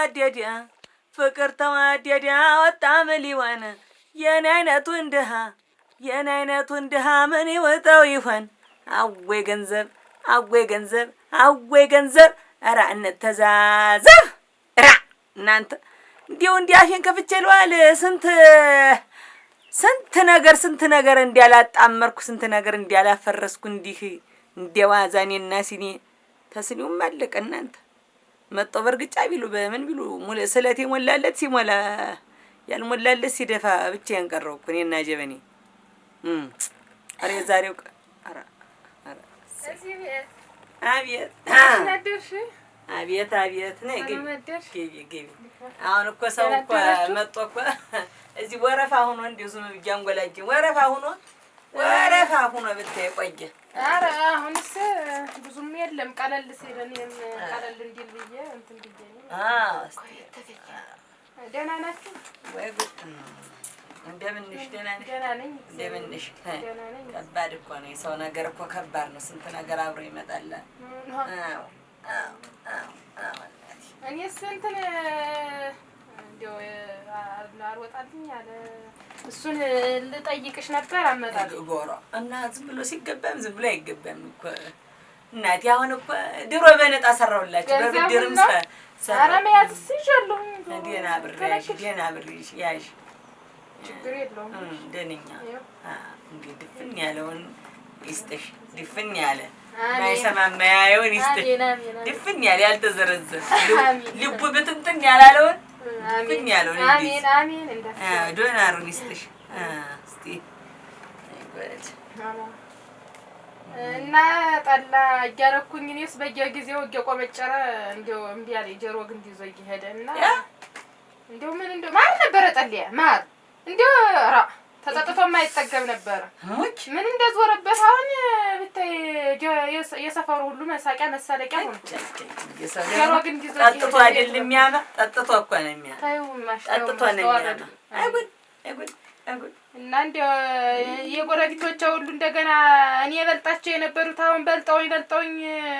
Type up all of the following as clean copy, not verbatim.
ተዋደደ ፍቅር ተዋደደ ወጣ ምን ሊሆን የኔ አይነቱን ድሃ ምን ይወጣው ይሆን? አወይ ገንዘብ አወይ ገንዘብ ኧረ እንተዛዘብ ራ እናንተ እንዲያው እንዲያሽን ከፍቼ ለዋል ስንት ነገር እንዲያላጣመርኩ ስንት ነገር እንዲያላፈረስኩ እንዲህ እንደዋዛኔና ሲኔ ተስኒውም አለቀ። እናንተ መጣው በርግጫ ቢሉ በምን ቢሉ ስለቴ ሞላለት ሲሞላ ያልሞላለት ሲደፋ ብቻዬን ቀረሁ እኮ እኔና ጀበኔ ኧረ የዛሬው ኧረ አቤት አቤት ነይ ግቢ አሁን እኮ ሰው እኮ መጥቶ እኮ እዚህ ወረፋ ሆኖ እንደው ዝም ብዬ አንጎላጅ ወረፋ ሆኖ ብታይ ቆየ። ኧረ አሁንስ ብዙም የለም ቀለል ሲል እኔም ቀለል እንዲል ብዬ እንትን ብዬ ነው። ደህና ናችሁ ወይ? ጉድ እንደምንሽ? ደህና ነኝ። እንደምንሽ? ከባድ እኮ ነው የሰው ነገር እኮ ከባድ ነው። ስንት ነገር አብሮ ይመጣል። እኔስ እንትን እንደው አልወጣልኝ አለ እሱን ልጠይቅሽ ነበር አመጣለሁ ጎራ እና ዝም ብሎ ሲገባም ዝም ብሎ አይገባም እኮ እናቴ። አሁን እኮ ድሮ በነጣ ሰራውላችሁ በብድርም ኧረ መያዝስ ይዣለሁ ደህና ብሬሽ ያዥ ችግር የለውም ደህነኛ እንግዲህ ድፍን ያለውን ይስጥሽ። ድፍን ያለ ማይሰማ ማያየውን ይስጥሽ። ድፍን ያለ ያልተዘረዘረ ልቡ ብትንትን ያላለውን ድፍን ያለውን አሜን አሜን ዶናሩን ይስጥሽ። እስቲ እና ጠላ እያረኩኝ እኔስ በየጊዜው እየቆመጨረ እንደው እምቢ አለኝ። ጆሮ ግንድ ይዞ እየሄደ እና እንደው ምን እንደው ማር ነበረ ጠልያ ማር እንደው ራ ተጠጥቶ የማይጠገብ ነበረ። ምን እንደዞረበት አሁን ብታይ የሰፈሩ ሁሉ መሳቂያ መሳለቂያ ሆነ። ጆሮ ግንድ ይዞ ጠጥቶ አይደለም የሚያማ ጠጥቶ እኮ ነው የሚያማ። ታዩ ማሽ ጠጥቶ ነው የሚያማ። አይጉድ እና እንደው የጎረቤቶቿ ሁሉ እንደገና እኔ በልጣቸው የነበሩት አሁን በልጠውኝ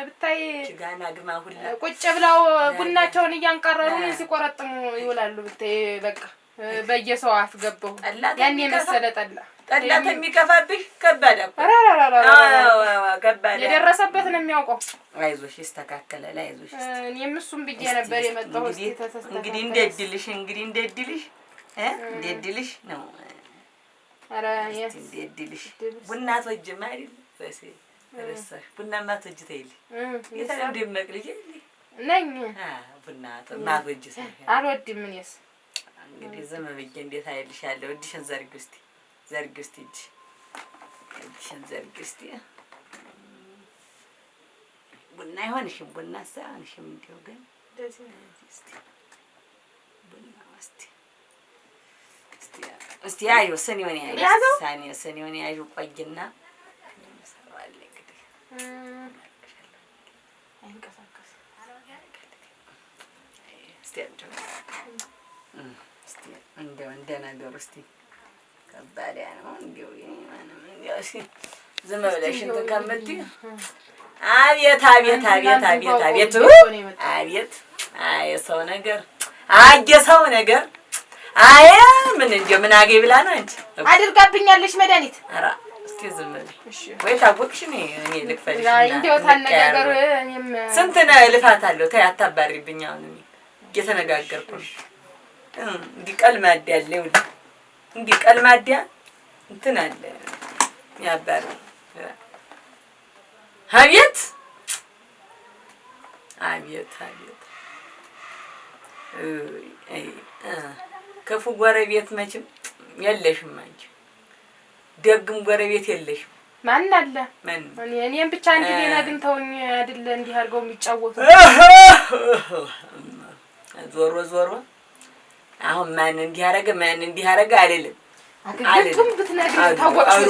ብታይ ጋና ግማ ሁላ ቁጭ ብለው ቡናቸውን እያንቀረሩ ሲቆረጥሙ ይውላሉ። ብታይ በቃ በየሰው አፍ ገባሁ። ያኔ መሰለ ጠላ የሚከፋብሽ ከባድ እኮ ከባድ የደረሰበት ነው የሚያውቀው። አይዞሽ ይስተካከላል። አይዞሽ እኔም እሱም ብዬ ነበር የመጣሁት። እንግዲህ እንደድልሽ ነው። ኧረ እንደድልሽ ቡና ተወጅማ አይደል? ረሳሽ ቡናማ ተወጅ ተይል የተለምደ መቅልጅ ነኝ። ቡና ማወጅ አልወድም እኔስ። እንግዲህ ዝም ብዬ እንዴት አይልሻለሁ። እድሽን ዘርጊ እስቲ እድሽን ዘርጊ እስቲ። ቡና አይሆንሽም። ቡና ሳይሆንሽም እንደው ግን እስቲ ቡና እስቲ ያዩ ሰኒውን ያዩ ቆይና ሰራዋል እንግዲህ አይንቀሳቀስ እስቲ እንደው እንደነገሩ እስቲ ከባድ ነው እንደው ዝም ብለሽ እንትን ከምትይ አቤት የሰው ነገር የሰው ነገር ምን እንደው ምን አገኝ ብላ ነው አንቺ አድርጋብኛለሽ መድኃኒት። ኧረ እስቲ ዝም በል ወይ ታውቅሽ እኔ ልክፈልሽ እንደው ታነጋገሩ እኔም ስንት ነው ልፋት አለው። ተይ አታባሪብኝ። አሁን እየተነጋገርኩ ነው። እንዲህ ቀልማዳ አለ ይኸውልህ፣ እንዲህ ቀልማዳ እንትን አለ ያባሪ። አቤት ክፉ ጎረቤት መቼም የለሽም አንቺ። ደግም ጎረቤት የለሽም። ማን አለ? እኔም ብቻ እንግዲህ አግኝተውኝ አይደለ እንዲህ አድርገው የሚጫወቱ። ዞሮ አሁን ማን እንዲህ አደረገ አይደለም። አግኝቱም ብትነግሪኝ ታወቅሽ።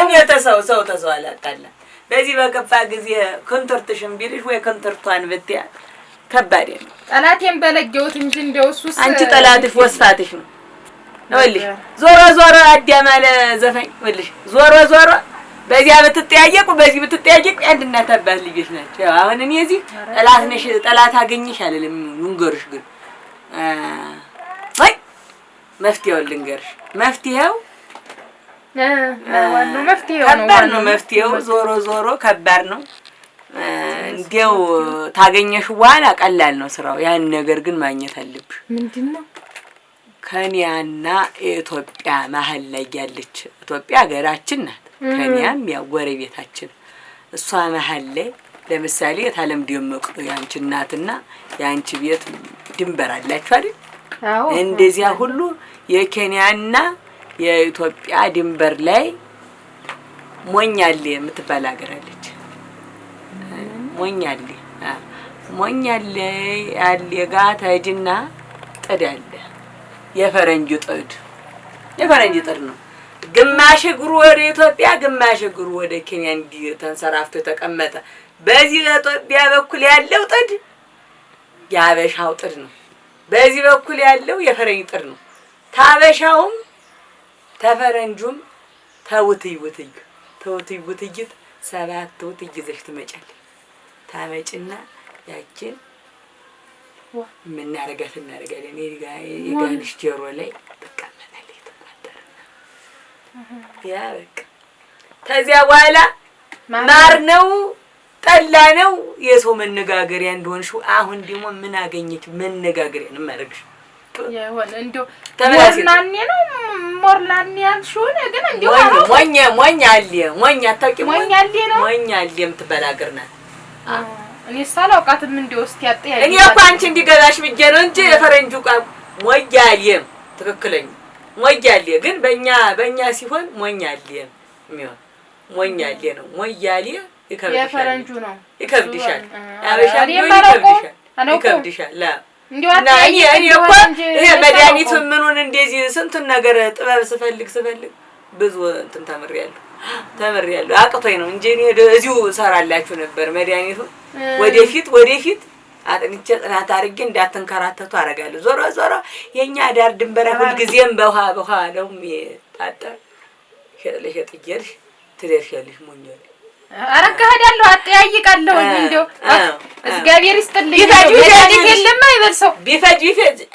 እኔ ተሰው አላጣላ። በዚህ በከፋ ጊዜ ኮንትርትሽን ቢልሽ ወይ ኮንትርቷን ብትያ ከባድ ነው። ጠላቴን በለጌውት እንጂ እንደው እሱስ አንቺ ጠላትሽ ወስፋትሽ ነው። ይኸውልሽ ዞሮ አዳም አለ ዘፈኝ። ይኸውልሽ ዞሮ በዚያ ብትጠያየቁ በዚህ ብትጠያየቁ አንድ እናት አባት ልጆች ናቸው። አሁን እኔ እዚህ ጠላት ነሽ ጠላት አገኘሽ አልልም። ልንገርሽ ግን አይ መፍትሄው ልንገርሽ መፍትሄው ዋናው መፍትሄው ነው። ከባድ ነው መፍትሄው ዞሮ ዞሮ ከባድ ነው። እንዴው ታገኘሽ በኋላ ቀላል ነው ስራው። ያን ነገር ግን ማግኘት አለብሽ። ምንድነው? ከኒያና ኢትዮጵያ መሀል ላይ ያለች ኢትዮጵያ ሀገራችን ናት። ከኒያም ያው ጎረቤታችን እሷ መሀል ላይ ለምሳሌ የታለም ደመቁ ያንቺ እናትና ያንቺ ቤት ድንበር አላችሁ አይደል? አዎ። እንደዚያ ሁሉ የኬንያና የኢትዮጵያ ድንበር ላይ ሞኛሌ የምትባል ሀገር አለች። ሞኛሌ ያለ ጋር ተጅና ጥድ አለ። የፈረንጅ ጥድ ነው። ግማሽ እግሩ ወደ ኢትዮጵያ ግማሽ እግሩ ወደ ኬንያ እንዲህ ተንሰራፍቶ የተቀመጠ። በዚህ በኢትዮጵያ በኩል ያለው ጥድ የሀበሻው ጥድ ነው። በዚህ በኩል ያለው የፈረንጅ ጥድ ነው። ታበሻውም ተፈረንጁም ተውትይት 7 ውትይ ይዘሽ ትመጫለሽ። ታመጭና ያችን ምናረጋት እናረጋለን። የጋንሽ ጆሮ ላይ ተቀመጣለች ተቋጠረና ያ በቃ ከዚያ በኋላ ማር ነው ጠላ ነው የሰው መነጋገሪያ እንደሆንሽው። አሁን ደግሞ ምን አገኘች መነጋገሪያ ነው ማረግሽ የሆነ እንደው ሞርናኔ ነው ሞርናኔ ያልሽው ግን እንደው ሞኛ አታውቂም? ሞኛ አለ የምትባል ሀገር ናት። እኔ ሳላውቃትም እንደው እስኪ አጥያለሁ። እኔ እኮ አንቺ እንዲገባሽ ብዬ ነው እንጂ የፈረንጁ ቃል ሞያሌም ትክክለኛ ሞያሌ ግን በእኛ ሲሆን ሞኛሌ የሚሆን ሞኛሌ ነው። ሞያሌ ይከብድሻል። የፈረንጁ ነው ይከብድሻል። አበሻ ይከብድሻል። እና እኔ እኮ ይሄ መድኃኒቱ ምኑን እንደዚህ ስንቱን ነገር ጥበብ ስፈልግ ብዙ እንትን ተምሬያለሁ አቅቶኝ ነው እንጂ እኔ እዚሁ እሰራላችሁ ነበር። መድኃኒቱ ወደፊት አጥንቼ ጥናት አድርጌ እንዳትንከራተቱ አደርጋለሁ። ዞሮ የኛ ዳር ድንበር ሁልጊዜም በውሃ ነው የታጠር ሸጥለሸጥ እየሄድሽ ትደርሻለሽ። ሞኛል አረጋሃዳለሁ አጠያይቃለሁ እንደው እግዚአብሔር ይስጥልኝ። የለም አይበልሰው ቢፈጅ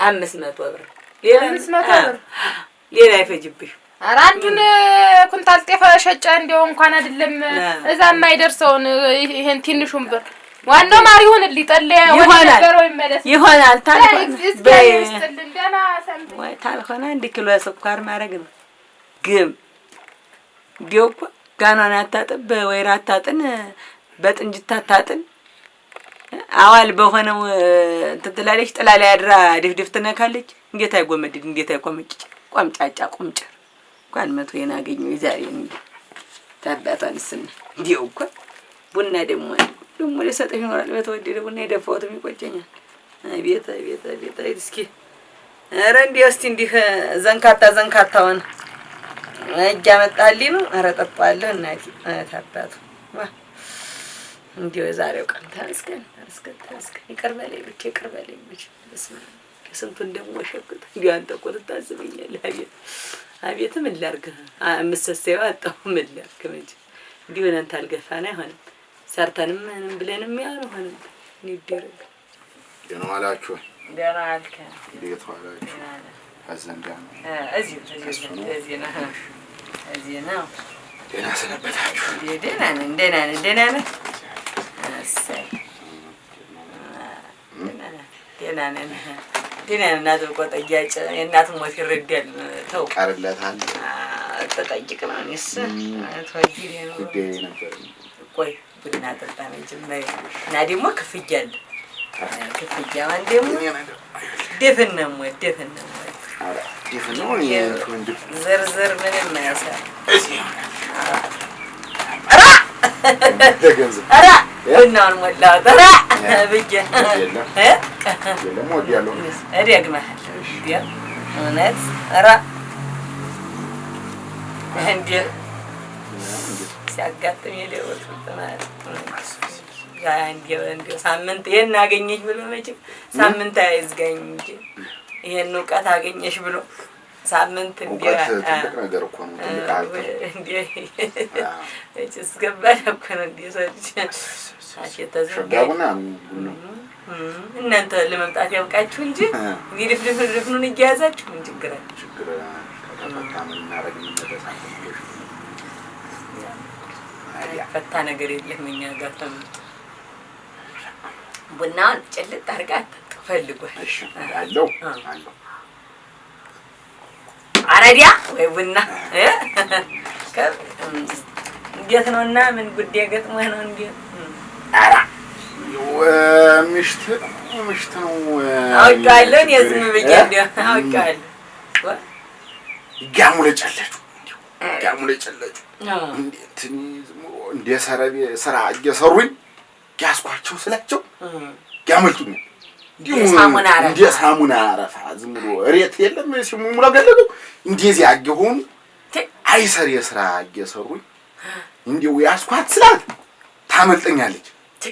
500 ብር ሌላ አይፈጅብሽ። ኧረ አንዱን ኩንታል ጤፍ ሸጬ እንደው እንኳን አይደለም እዛ የማይደርሰውን ይሄን ትንሹን ብር ዋናው ማር ይሁንልኝ። ጠለያ ወደበሮ ይሆናል እግዚአብሔር ይስጥልኝ። ደህና ሰንብት ወይ ታልሆነ 1 ኪሎ ስኳር ማረግ ነው ግን እንደው እኮ ጋኗን አታጥብ በወይራ አታጥን በጥንጅት አታጥን አዋል በሆነው ትትላለች ጥላ ላይ አድራ ድፍድፍ ትነካለች። እንዴት አይጎመድድ እንዴት አይቆመጭ ቆምጫጫ ቆምጭር እንኳን መቶ የናገኘው ይዛሬ እንዴ ታባታንስና እንዴው እኮ ቡና ደግሞ ለሰጠሽ ይኖራል። በተወደደ ቡና የደፋሁት ይቆጨኛል። አቤት እስኪ ኧረ እንዴው እስቲ እንዲህ ዘንካታውን እጃ መጣልኝ ነው። ኧረ ጠጣለሁ እናቴ ታባቱ እንዴው የዛሬው ቀን ተመስገን ይቅር በለኝ ብቻ በስመ አብ ስንቱን ደግሞ ሸክት እንዴው አንተ እኮ ትታዝበኛለህ። አቤት ምን ላድርግ የምትሰሰው አጣሁ ምን ላድርግ እንጂ እንዲሁ እናንተ አልገፋን አይሆንም። ሰርተንም ምንም ብለንም ያልሆነም ይደረግ። ደህና ዋላችሁ? ደህና አልከ? እንዴት ዋላችሁ? አዘንዳ ነው እዚህ ነው። ደህና ሰነበታችሁ? ደህና ነን። እሰይ ደህና ነን። እናት ቆጠያጭ የእናት ሞት ይረዳል። ተው ቀርለታል ተጠይቅ ነው። እኔስ ተወጂ ነው ጉዳይ ነበር። ቆይ ቡና ጠጣ መጀመሪያ እና ደግሞ ክፍያ አለ። ክፍያዋን ደግሞ ደፍን ነው ዝርዝር ምንም አያሳይ ኧረ ቡናውን ሞላሁት ኧረ ብዬሽ እደግምሀለሁ እውነት ኧረ እንዲህ ሲያጋጥም የሌወጡት ማለት እንዲያው ሳምንት ይሄን አገኘሽ ብሎ መቼም ሳምንት አይዝጋኝ እንጂ ይሄን እውቀት አገኘሽ ብሎ ሳምንት እንዴ ትልቅ ነገር እኮ ነው። ትልቅ አልኩ እንዴ እቺስ ገባኝ እኮ ነው እንዴ ሰልች ሸጋቡና እናንተ ለመምጣት ያብቃችሁ እንጂ ይልፍልፍልፍኑን እያያዛችሁ ምን ችግር አለ? ችግር ተፈታምን እናረግ ምን ተሳንተ ፈታ ነገር የለም እኛ ጋር ተመጣ ቡናውን ጨልጥ አድርጋት ፈልጓል። እሺ አለው አረዲያ ወይ ቡና እንዴት ነውና ምን ጉዳይ ገጥሞህ ነው እንዴ? አራ ምሽት ነው አውቃለሁ የዝም ብዬ እንዴ አውቃለሁ ጋሙለ ጨለጩ እንዴት እንደ ሰረቤ ስራ እየሰሩኝ ያስኳቸው ስላቸው ያመልጡኝ እንደ ሳሙና አረፋ ዝም ብሎ እሬት የለም ሲሙሙላ ገለሉ እንደዚህ አገሆን አይሰር የስራ እየሰሩኝ እንደው ያስኳት ስላት ታመልጠኛለች።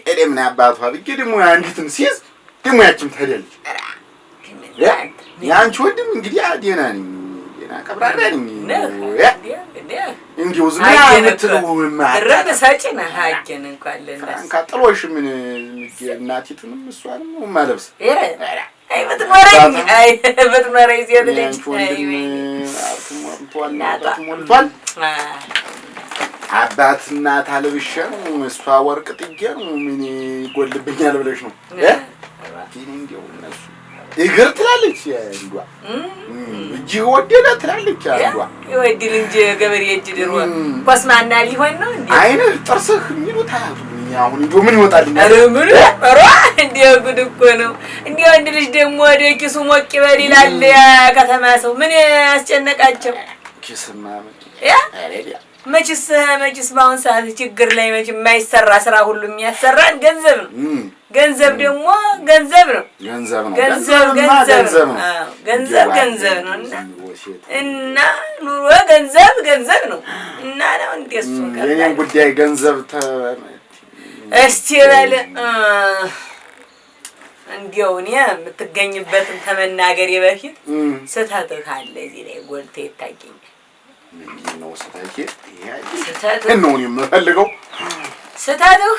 እኔም ና አባቷ ብዬ ደግሞ አንዲትን ሲይዝ ደግሞ ያችም ታደለች። ያንቺ ወድም እንግዲህ አዴና ነኝ ዴና ቀብራራ ነኝ እንዲው ዝም ያምትለው ማረብ ሳጭና ሀጀን እንኳን ለነሱ ካጥሎሽ ምን እናቲቱንም እሷንም ማለብስ አይ በትመረኝ ሲያደለች ሞልቷል አባትና ታለብሽ ነው እሷ ወርቅ ጥጌ ነው ምን ይጎልብኛል ብለሽ ነው እንዲው እነሱ እግር ትላለች አንዷ እጅ ወደደ ትላለች አንዷ ይወድል እንጂ ገበሬ እጅ ድሮ ኮስማና ሊሆን ነው እንዴ አይነ ጥርስህ ሚሉታ አሁን እንደው ምን ይወጣልኝ ምን አረ እንዴው ጉድ እኮ ነው እንዴው አንድ ልጅ ደግሞ ወደ ኪሱ ሞቅ ይበል ይላል ከተማ ሰው ምን ያስጨነቃቸው ኪስማ ያ መችስ ባሁን ሰዓት ችግር ላይ መች የማይሰራ ስራ ሁሉ የሚያሰራን ገንዘብ ነው። ገንዘብ ደግሞ ገንዘብ ነው። ገንዘብ ነው እና ኑሮ ገንዘብ ነው እና ነው እንደሱ የኔን ጉዳይ ገንዘብ እስቲ ባለ እንዲያው እኔ የምትገኝበትን ተመናገር በፊት ስህተት ካለ እዚህ ላይ ጎልቶ ይታየኛል። ነው ስታይኬ ነው የምፈልገው ስታደው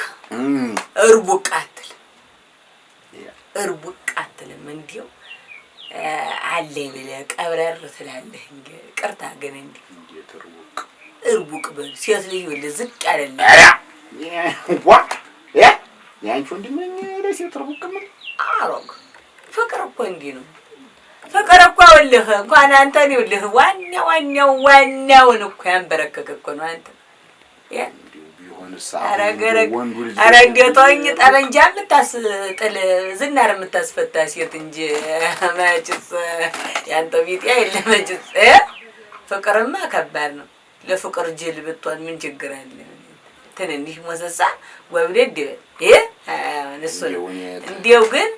እርቡቃትልም እንዲው አለኝ ብለህ ቀብረር ትላለህ እንጂ ቅርታ ግን እንዴት እርቡቅ በል ሴት ልጅ ወለ ዝቅ አይደለም ያንቺ ወንድምኝ ለሴት እርቡቅ ምን አሮግ ፍቅር እኮ እንዲህ ነው ፍቅር እኮ ወልህ እንኳን አንተን ይውልህ ዋናውን እኮ ያንበረከከ እኮ ነው አንተ ያ ቢሆንስ ኧረ እንደቶኝ ጠበንጃ የምታስጥል ዝናር የምታስፈታ ሴት እንጂ መችስ ያንተ ቢጤ የለም መችስ ፍቅርማ ከባድ ነው ለፍቅር ጅል ብትሆን ምን ችግር አለ ትንንሽ ሞሰሳ ወብደድ እሱ እንዲያው ግን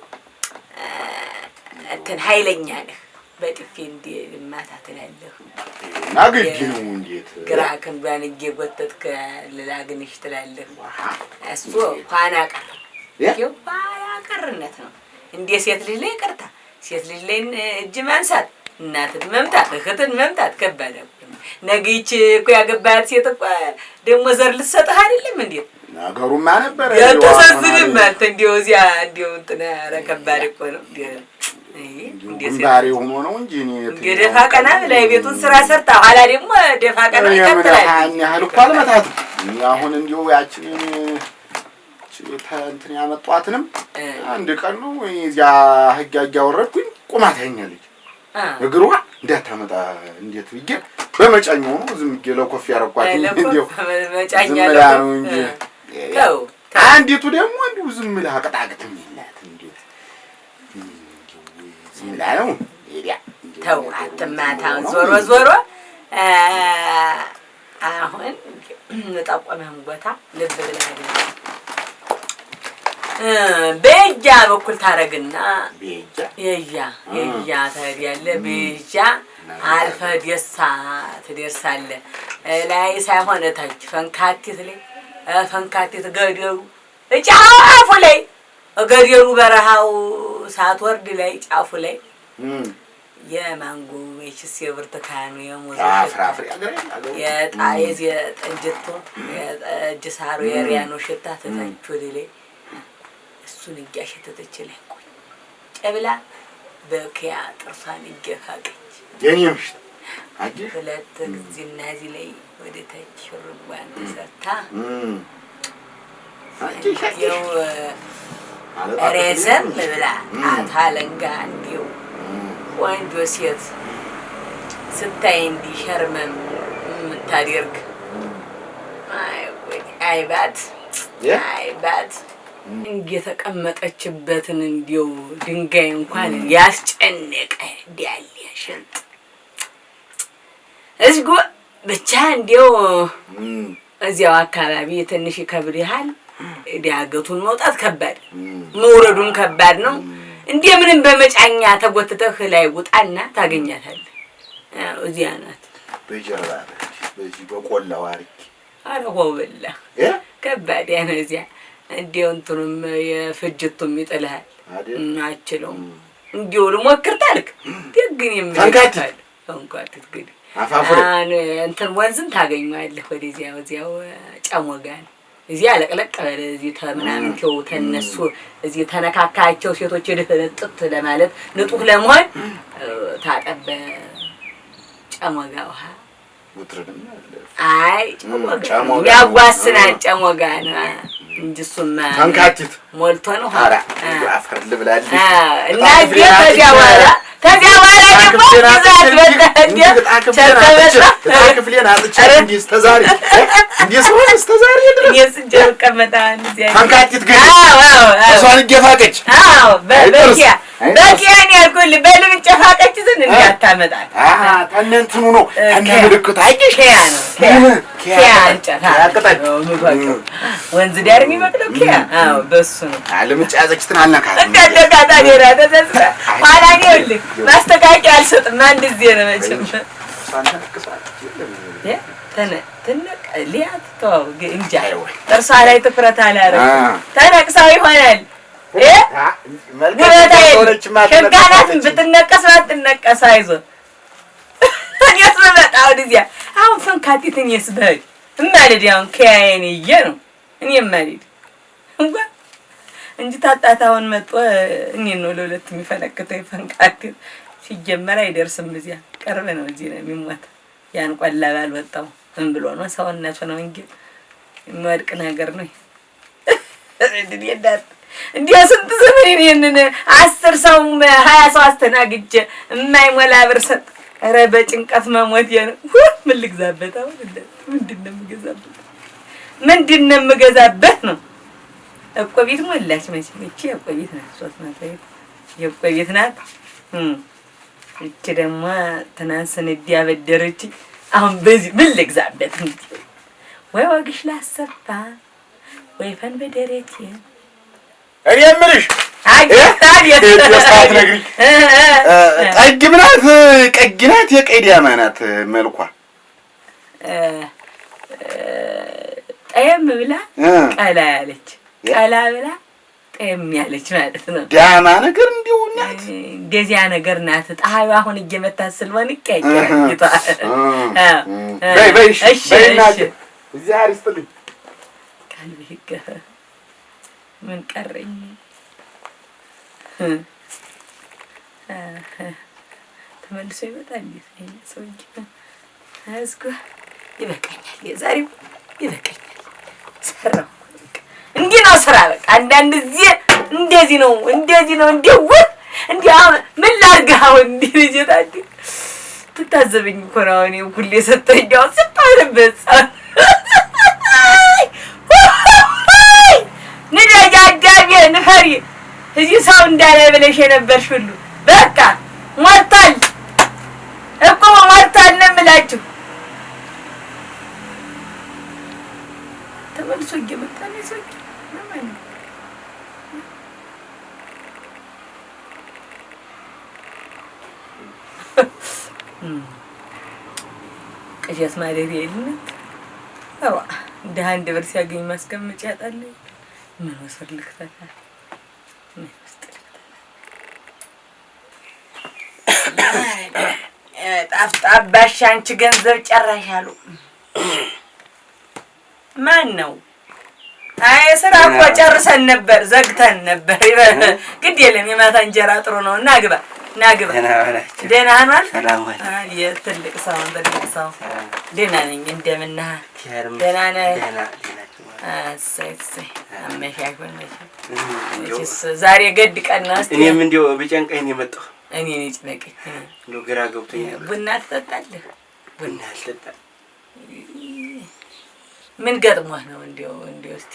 እንትን ኃይለኛ ነህ በጥፊ እንደ ማታ ትላለህ ናግጅ ነው እንዴት ግራክን ባንጌ ጎተትከ ለላግንሽ ትላለህ እሱ ፋና ቀር ቀርነት ነው እንደ ሴት ልጅ ላይ ቀርታ ሴት ልጅ ላይ እጅ ማንሳት እናትን መምታት እህትን መምታት ከባድ ነው ነግይች እኮ ያገባት ሴት እኮ ደሞ ዘር ልትሰጥህ አይደለም እንዴ ነገሩማ ነበር ያተሰዝንም ማለት እንዲው እዚያ እንዲው እንትና ረከባድ እኮ ነው ባሪ ሆኖ ነው እንጂ እኔ ደፋ ቀና ላይ ቤቱን ስራ ሰርታ ኋላ ደግሞ ደፋ ቀና ይከተላል ያህል እኮ አልመታት አሁን እንዲው ያችን እንትን ያመጣዋትንም አንድ ቀን ነው እዚያ ህጋጋ ወረድኩኝ ቁማ ታኛለች እግሯ እንዳታመጣ እንዴት ብዬ በመጫኛው ነው ዝም ብዬ ለኮፍ ያረኳት እንዴው መጫኛ ነው እንጂ ያው አንዲቱ ደግሞ እንዲው ዝም ብላ አቀጣቅጥም ይላት እንዴው ዝም ብላ ነው ይያ ተው አትማታው ዞሮ አሁን ተጣቆመን ቦታ ልብ ብለህ በእጃ በኩል ታረግና የያ ታዲያለ በእጃ አልፈ ትደርሳለህ ላይ ሳይሆን ታች ፈንካቲት ላይ ፈንካቲት ገደሉ ጫፉ ላይ ገደሉ በረሃው ሳትወርድ ላይ ጫፉ ላይ የማንጎ የችስ የብርቱካኑ የሙዝ ፍራፍሬ የጣይዝ የጠጅቱ የጠጅ ሳሩ የሪያኖ ሽታ ተታች ወደ ላይ እሱን እያሸተተች ላይ ጨብላ በኪያ ጥርሷን እየፋቀች የኔምሽ አጂ ሁለት ጊዜ እዚህ ላይ ወደ ታች ሹሩባን ተሰርታ አጂ ሸቂው ሬሰም ብላ አታለንጋ እንዲው ወንድ ወሴት ስታይ እንዲሸርመም የምታደርግ አይባት እየተቀመጠችበትን እንዲው ድንጋይ እንኳን ያስጨነቀ ዲያል ያሸንጥ እዝጎ ብቻ እንዲው እዚያው አካባቢ ትንሽ ይከብድሃል። ዲያገቱን መውጣት ከባድ መውረዱን ከባድ ነው። እንደምንም በመጫኛ ተጎትተህ ላይ ውጣና ታገኛታለህ። እዚያ ናት በጀርባ በዚህ በቆላው አርኪ አረው በላ ከባድ ያነ እዚያ እንዲው እንትኑም የፍጅቱም ይጥልሃል አችለው እንዲው ልሞክር ታልክ ደግን ተንካት እንግዲህ አፋፍሬ እንትን ወንዝን ታገኛለህ። ወዲያው ጨሞጋን እዚያ ለቅለቅ በለዚህ ተምናምን ተነሱ እዚህ ተነካካቸው ሴቶች የደፈነጥት ለማለት ንጡህ ለመሆን ታጠበ ጨሞጋ ውሃ ወትረደም አይ ጨሞጋ ያዋስናል ጨሞጋና እንጂሱማ ተንካቲት ሞልቶ ነው ሐራ አፈር ልብላል እና ከዚያ በኋላ ክፍሌን አጥቼ እንዲህ እስከ ዛሬ እንዲህ ሰው እስከ ዛሬ ድረስ የስንጀር ቀመጣን እዚያ ተንካቲት ግን እሷን እየፋቀች በቂያ ነው ያልኩልህ። በልምን ጨፋቀች ዝን እንዳታመጣት ተነንትኑ ነው ተነምልክት አይሽ ኪያ እንጨታ ወንዝ ዳር የሚበቅለው ኪያ በሱ ነው። አለምጭ ያዘችትን አልነካት እንደለካታ ዴራ ተሰስራ ኋላ ነው ይልክ ማስተካከያ አልሰጥም። አንድ ጊዜ ነው መቼም ተነቅ ሊያት ተው እንጂ ጥርሷ ላይ ትኩረት አላደረግም። ተነቅሳው ይሆናል ሸጋናት ብትነቀስ ባትነቀስ አይዞህ እኔስ በመጣ ወደዚያ አሁን ፈንካቲትን የስበል እማልድ አሁን ከያየን ይየ ነው እኔ እማልድ እንኳን እንጂ ታጣታውን መጥቶ እኔን ነው ለሁለት የሚፈነክተው ፈንካቲት ሲጀመር አይደርስም። እዚያ ቀርበ ነው እዚህ ነው የሚሞት ያን ቆላ ባልወጣው ምን ብሎ ነው ሰውነቱ ነው እንጂ የሚወድቅ ነገር ነው እንዲያ ስንት ዘመን እኔን 10 ሰው 20 ሰው አስተናግጄ የማይሞላ ብር ሰጥ ኧረ በጭንቀት መሞት ነው። ምን ልግዛበት አሁን ምንድነው የምገዛበት ነው እኮ ቤት ሞላች መቼም እቺ እኮ ቤት ናት 300 የእኮ ቤት ናት። እቺ ደግሞ ትናንስን እንዲያበደረች አሁን በዚህ ምን ልግዛበት እንዴ ወይ ወግሽ ላሰፋ ወይ ፈን በደረቴ እኔ የምልሽ የሰዓት ነግሪ ጠግም ናት ቀግ ናት የቀዲያማ ናት መልኳ ጠየም ብላ ቀላ ያለች ቀላ ብላ ጠየም ያለች ማለት ነው። ዳማ ነገር እንዲው ናት እንደዚያ ነገር ናት። ጣሃዩ አሁን እየመታስ ስለሆነ ይቀያየራል። በይ በይናት እዚያ አሪስጥልኝ ቀልብህ ይገፈ ምን ቀረኝ ተመልሶ ይመጣል እንዴ ሰውዬ አስኩ ይበቃኛል የዛሬው ይበቃኛል ሰራው እንዲህ ነው ስራ በቃ አንዳንድ ጊዜ እንደዚህ ነው እንደው እንዲያው ምን ላርጋው እንዲህ ልጅታዲ ትታዘብኝ እኮ ነው እኔ ሁሌ ሰጠኛው ስታረበት ንደጃ አዳቢ ንፈሪ እዚህ ሰው እንዳላይ ብለሽ የነበርሽ ሁሉ በቃ ሞርታል እኮ ሞርታል ነው የምላችሁ። ተመልሶ እየመጣ ነው ሰው ቅዠት ማለት የለም። አዎ እንደ አንድ ብር ሲያገኝ ማስቀመጫ ያጣል። ምን ወሰር ልክተታ ምን ጠፍጣባሽ አንቺ ገንዘብ ጨራሽ አሉ። ማን ነው? አይ ስራ እኮ ጨርሰን ነበር ዘግተን ነበር። ግድ የለም የማታ እንጀራ ጥሩ ነው እና ግባ ናግባ። ደህና ነህ? የትልቅ ሰው ትልቅ ሰው ደህና ነኝ። እንደምን ነህ? ደህና ነህ? እሰይ እሰይ አመሻሽን መቼስ ዛሬ ገድ ቀን ነው። እኔም እንደው ቢጨንቀኝ ነው የመጣሁ። እኔ ነኝ ጭነቀኝ እንደው ግራ ገብቶኝ ነበር። ቡና ትጠጣለህ? ቡና አልጠጣም። ምን ገጥሞህ ነው? እንደው እስቲ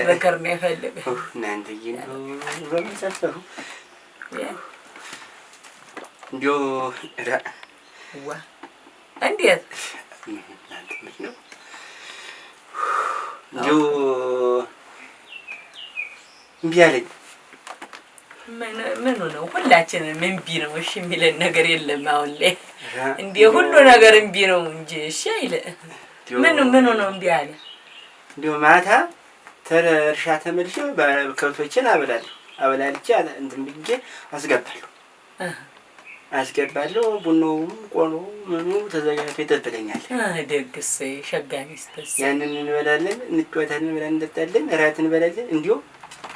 ምክር ነው የፈለገህ? እናንተ ይሄን በመሰፈሩ እንደው ዋ እንዴት እናንተ ምን ነው እንደው እምቢ አለኝ። ምኑ ነው? ሁላችንም እምቢ ነው። እሺ የሚለን ነገር የለም አሁን ላይ እንደ ሁሉ ነገር እምቢ ነው እንጂ እሺ አይልም። ምኑ ነው እምቢ አለ? እንደው ማታ እርሻ ተመልሼ ከብቶችን አበላልቼ እንትን ብዬ አስገባለሁ። ቡናውም ቆሎው ምኑ ተዘጋጅቶ ይጠብቀኛል። ደግስ ሸጋ ሚስትስ ያንን እንበላለን፣ እንጫወታለን፣ ብለን እንጠጣለን፣ እራት እንበላለን። እንዲሁ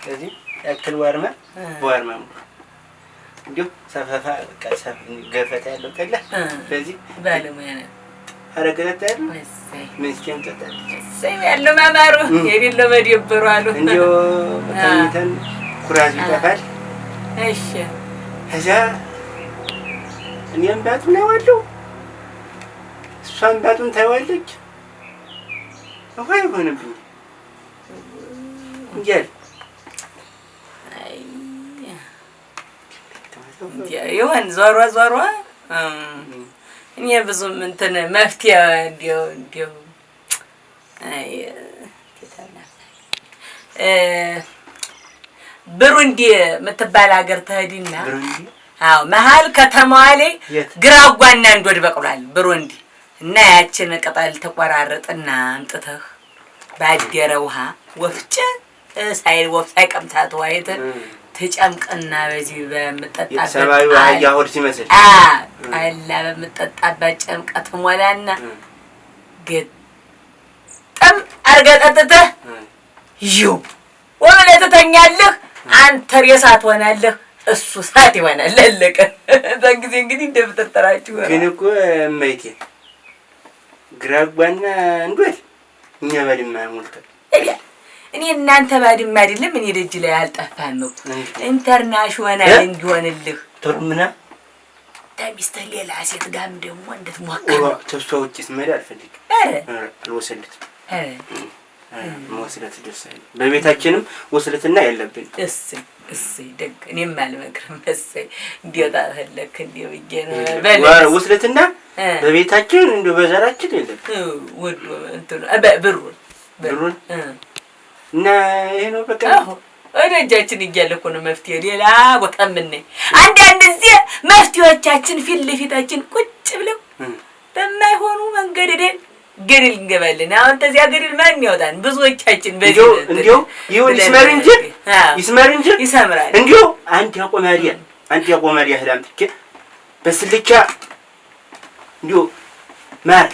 ከዚህ ያክል ዋርማ እንዲሁ ሰፋፋ በቃ ገፈታ ያለው ጠላ በዚህ ባለሙያ ነው አረገለት አይደል? መስኪን ተጣጣ ያለው ማማሩ የሌለው መደብሩ አሉ። እንዲሁ ተንተን ኩራዝ ይጠፋል። እሺ እዛ እኔም ባቱን አየዋለሁ፣ እሷም ባቱን ታየዋለች። አይሆንብኝ እንጃል ይሆን ዞሮ እኔ ብዙም እንትን መፍትሄ እንዲያው ብሩንዲ የምትባል ሀገር ትሄድና አዎ መሀል ከተማዋ ላይ ግራጓና እንዶድ በቅሏል ብሩንዲ እና ያችን ቅጠል ተቆራረጥና አምጥተህ ባደረ ውሃ ወፍጭ ሳይቀምሳት ዋይተን ተጨምቀና በዚህ በመጠጣበት ሰማዩ አያሆድ ሲመስል ጠላ በመጠጣበት ጨምቀት ሞላና ግጥም አድርገህ ጠጥተህ ይው ወለህ ትተኛለህ። አንተ ሬሳ ትሆናለህ፣ እሱ ሳት ይሆናል። ለለቀ በጊዜ እንግዲህ እንደምትጠራችሁ ግን እኮ እማይቴ ግራጓና እንዶድ እኛ ባድማ ሞልቷል። እኔ እናንተ ባድማ አይደለም እኔ ደጅ ላይ አልጠፋም እኮ ኢንተርናሽናል እንዲሆንልህ ቶርምና ሚስተር ሌላ ሴት ጋርም ደግሞ እንድትሞክር ተሷ ውጭ ስመድ አልፈልግም። አልወሰልትም መወስለት ደስ አይልም። በቤታችንም ወስለትና የለብን። እሰይ ደግ እኔም አልመክርም። እሰይ እንዲወጣ ፈለክ እንዲው ብዬ ነው በል ወስለትና በቤታችን እንዲው በዘራችን የለብን። ወዶ እንትን ብሩን እና ይሄ ነው በቃ ወደ እጃችን እያለ እኮ ነው መፍትሄ። ሌላ ቦታ ምን አንዳንድ ጊዜ መፍትሄዎቻችን ፊት ለፊታችን ቁጭ ብለው በማይሆኑ መንገድ ገደል እንገባለን። አሁን ተዚያ ገደል ማን ያወጣን? ብዙዎቻችን በዚህ እንዲሁ ይሁን ይስመር እንጂ ይሰምራል። እንዲሁ አንድ ያቆማሪያ ህዳምጥቼ በስልቻ እንዲሁ ማር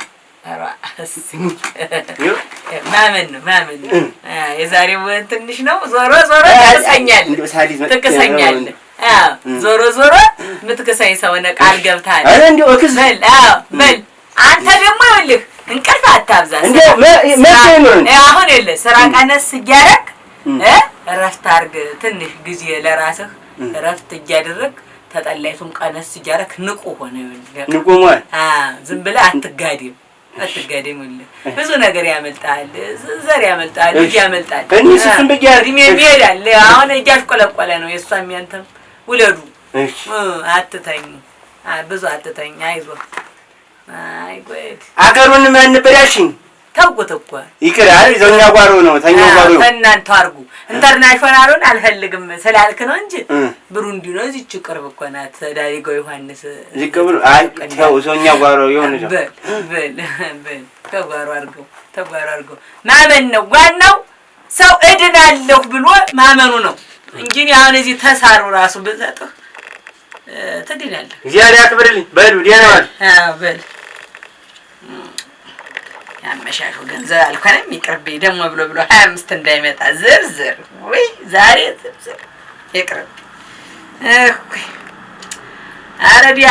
ማመን ነው የዛሬው ትንሽ ነው። ዞሮ ትክሰኛለህ። ዞሮ የምትክሰኝ ሰው ነህ። ቃል ገብተሃል። በል አንተ ደግሞ ይኸውልህ እንቅልፍ አታብዛ። አሁን የለ ስራ ቀነስ እያደረግ እረፍት አድርግ። ትንሽ ጊዜ ለራስህ እረፍት እያደረግህ ተጠላይቱም ቀነስ እያደረግህ ንቁ ሆነ። ንቁ ማለት ዝም ብለህ አትጋደም። ብዙ ነገር ያመልጣል፣ ዘር ያመልጣል፣ ልጅ ያመልጣል። እሱን እድሜ ይሄዳል። አሁን እያሽቆለቆለ ነው። የእሷም ያንተም ውለዱ። አትተኝ፣ ብዙ አትተኝ። አይዞህ። አይ ጎድ አገሩን ማን ነበር ያልሽኝ? ተውኩት እኮ ይቅር አይደል? ዘኛ ጓሮ ነው ተኛው ጓሮ ነው። እናንተ አድርጉ። ኢንተርናሽናሉን አልፈልግም ስላልክ ነው እንጂ ብሩንዲ ነው። እዚች ቅርብ እኮ ናት። ዳሪጎ ዮሐንስ ዝቅብሉ አይ ተው። ዘኛ ጓሮ ይሆን ነው። በል ተጓሮ አድርገው ማመን ነው ዋናው። ሰው እድናለሁ ብሎ ማመኑ ነው እንጂ አሁን እዚህ ተሳሩ ራሱ ብዘጥህ ትድናለህ። እግዚአብሔር ያክብርልኝ። በሉ ደህና ዋል። አዎ በል ያመሻሹ ገንዘብ አልኳንም ይቅርብኝ ደግሞ ብሎ 25 እንዳይመጣ ዝርዝር ወይ ዛሬ ዝርዝር ይቅርብ። አረዲያ